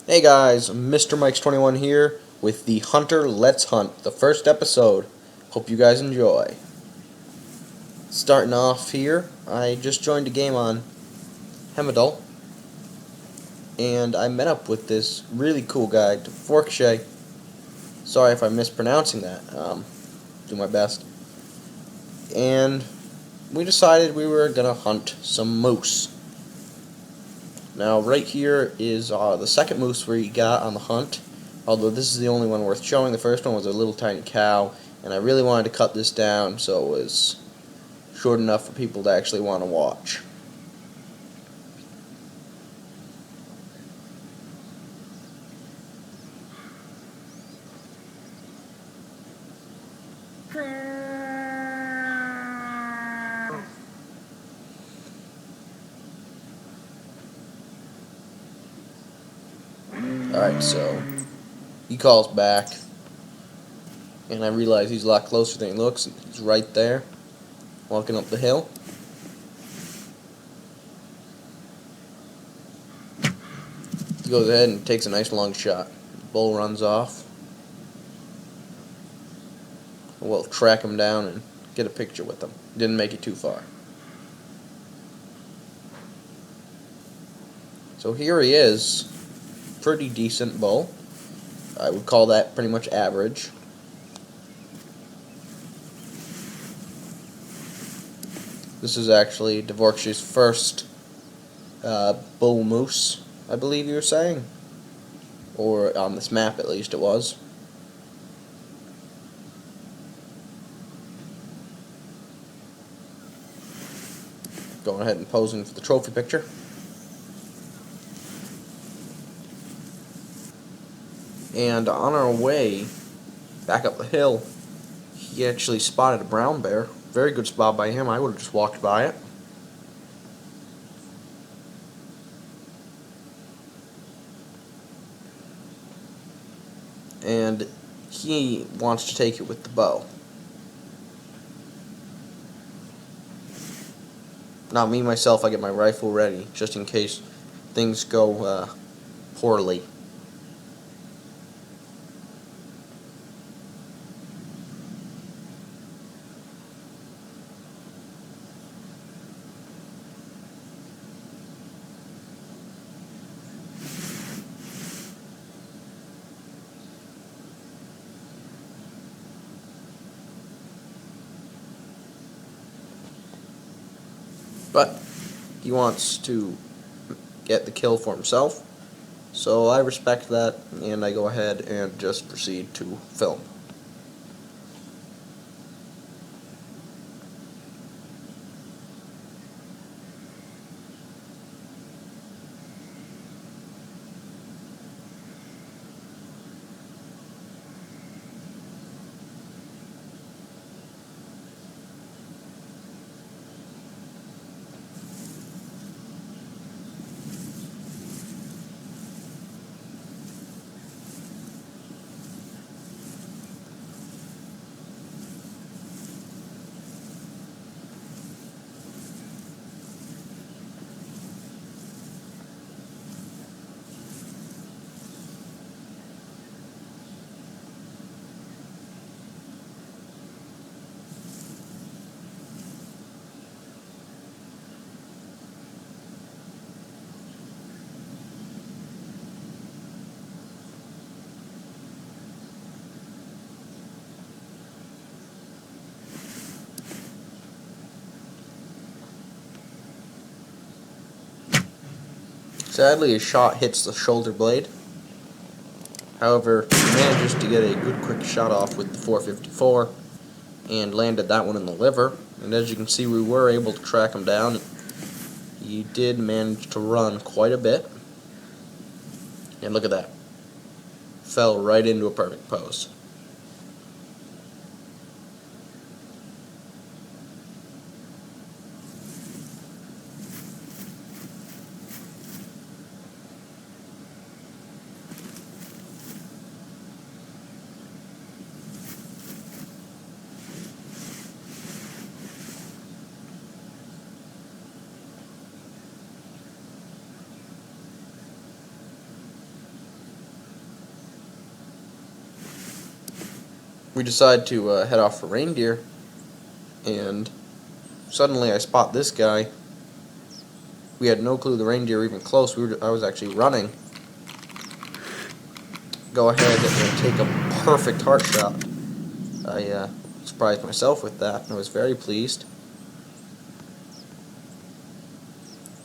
Hey guys, Mr. Mike's21 here with the Hunter Let's Hunt, the first episode. Hope you guys enjoy. Starting off here, I just joined a game on Hemmeldal, and I met up with this really cool guy, Forkshay. Sorry if I'm mispronouncing that. Do my best. And we decided we were gonna hunt some moose. Now, right here is the second moose we got on the hunt. Although this is the only one worth showing. The first one was a little tiny cow, and I really wanted to cut this down so it was short enough for people to actually want to watch. Alright, so he calls back, and I realize he's a lot closer than he looks. He's right there, walking up the hill. He goes ahead and takes a nice long shot. The bull runs off. We'll track him down and get a picture with him. Didn't make it too far. So here he is. Pretty decent bull. I would call that pretty much average. This is actually Dvorak's first bull moose, I believe you were saying. Or on this map at least it was. Going ahead and posing for the trophy picture. And on our way back up the hill, he actually spotted a brown bear. Very good spot by him. I would have just walked by it. And he wants to take it with the bow. Now, me, myself, I get my rifle ready, just in case things go poorly. But he wants to get the kill for himself, so I respect that, and I go ahead and just proceed to film. Sadly, his shot hits the shoulder blade. However, he manages to get a good quick shot off with the 454 and landed that one in the liver. And as you can see, we were able to track him down. He did manage to run quite a bit. And look at that. Fell right into a perfect pose. we decide to head off for reindeer, and suddenly I spot this guy. We had no clue the reindeer were even close. I was actually running. Go ahead and take a perfect heart shot. I surprised myself with that, and I was very pleased.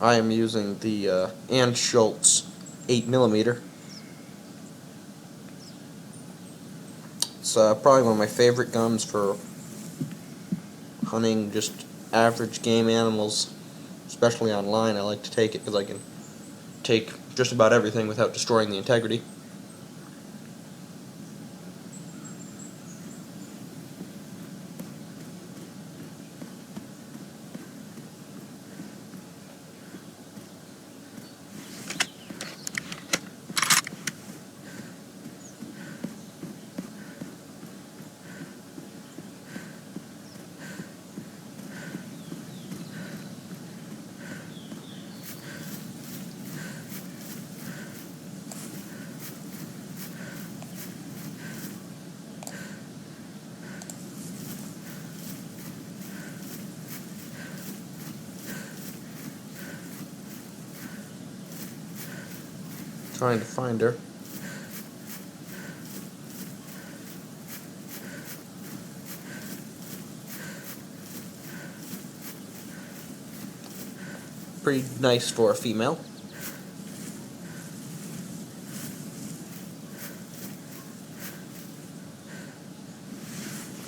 I am using the Schultz 8mm. It's probably one of my favorite guns for hunting just average game animals, especially online. I like to take it because I can take just about everything without destroying the integrity. Trying to find her. Pretty nice for a female.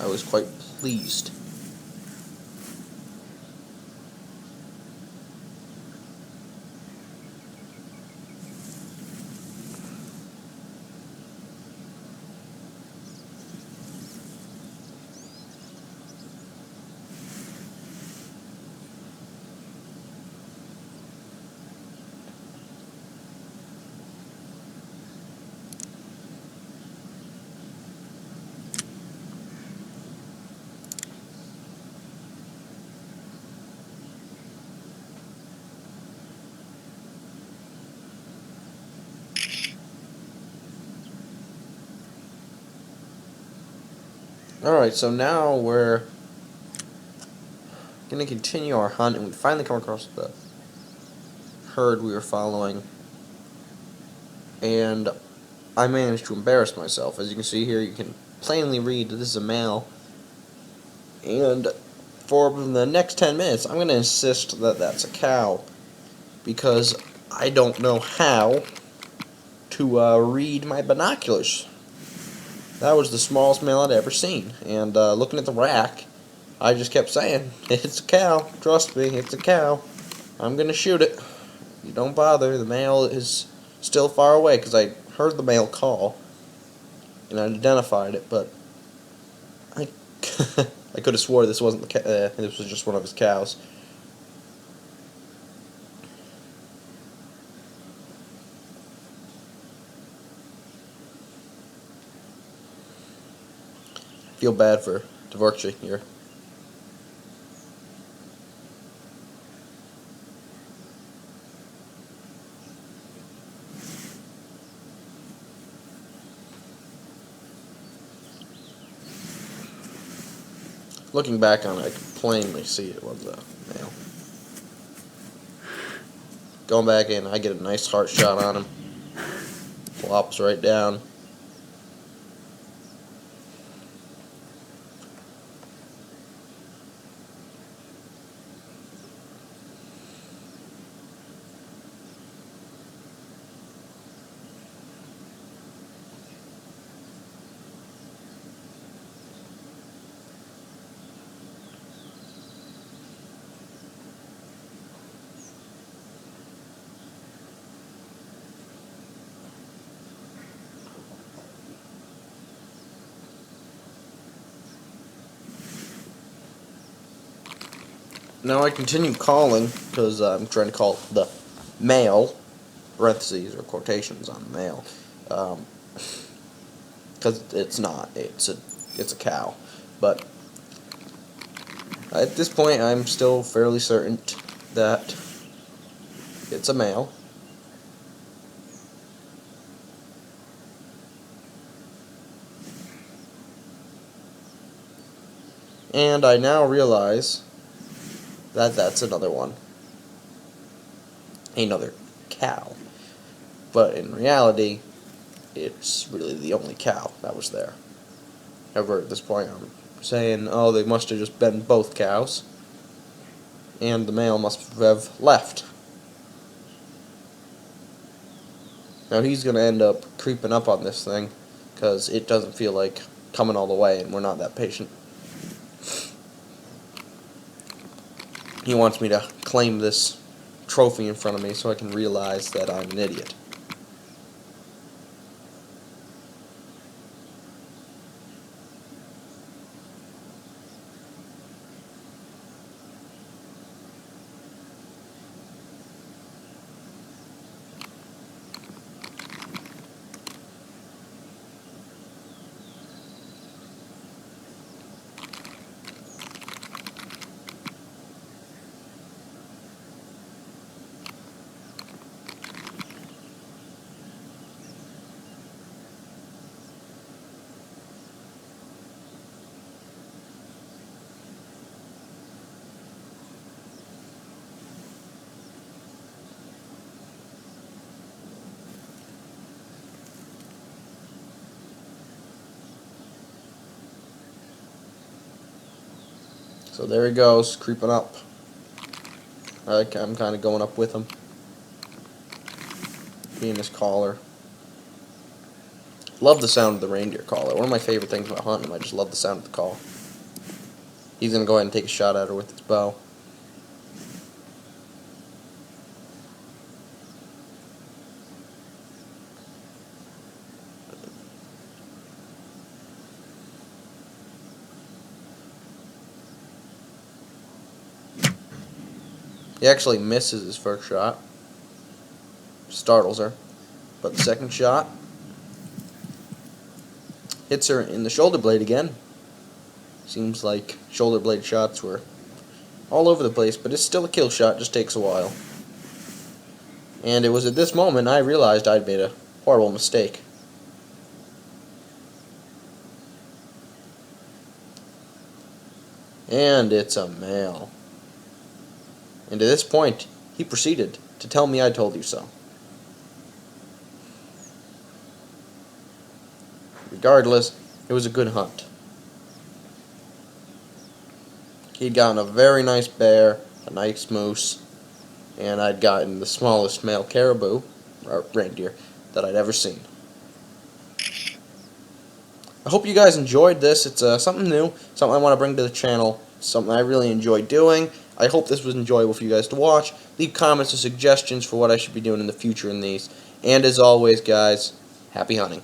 I was quite pleased. Alright, so now we're going to continue our hunt, and we finally come across the herd we were following, and I managed to embarrass myself. As you can see here, you can plainly read that this is a male, and for the next 10 minutes, I'm going to insist that that's a cow, because I don't know how to read my binoculars. That was the smallest male I'd ever seen, and looking at the rack, I just kept saying, it's a cow, trust me, it's a cow. I'm going to shoot it. You don't bother, the male is still far away, because I heard the male call, and I identified it, but I, I could have swore this wasn't this was just one of his cows. Feel bad for Dvorak here. Looking back on it, I can plainly see it was a male. Going back in, I get a nice heart shot on him. Flops right down. Now I continue calling, because I'm trying to call the male, parentheses or quotations on male, because it's not, it's a cow. But at this point, I'm still fairly certain that it's a male. And I now realize that that's another one. Another cow. But in reality, it's really the only cow that was there. However, at this point I'm saying, oh, they must have just been both cows, and the male must have left. Now he's going to end up creeping up on this thing, because it doesn't feel like coming all the way, and we're not that patient. He wants me to claim this trophy in front of me so I can realize that I'm an idiot. So there he goes, creeping up. I'm kind of going up with him. Being his collar. Love the sound of the reindeer collar. One of my favorite things about hunting him, I just love the sound of the call. He's going to go ahead and take a shot at her with his bow. He actually misses his first shot. Startles her. But the second shot hits her in the shoulder blade again. Seems like shoulder blade shots were all over the place, but it's still a kill shot, just takes a while. And it was at this moment I realized I'd made a horrible mistake. And it's a male. And at this point, he proceeded to tell me I told you so. Regardless, it was a good hunt. He'd gotten a very nice bear, a nice moose, and I'd gotten the smallest male caribou, or reindeer, that I'd ever seen. I hope you guys enjoyed this. It's something new, something I want to bring to the channel, something I really enjoy doing. I hope this was enjoyable for you guys to watch. Leave comments or suggestions for what I should be doing in the future in these. And as always, guys, happy hunting.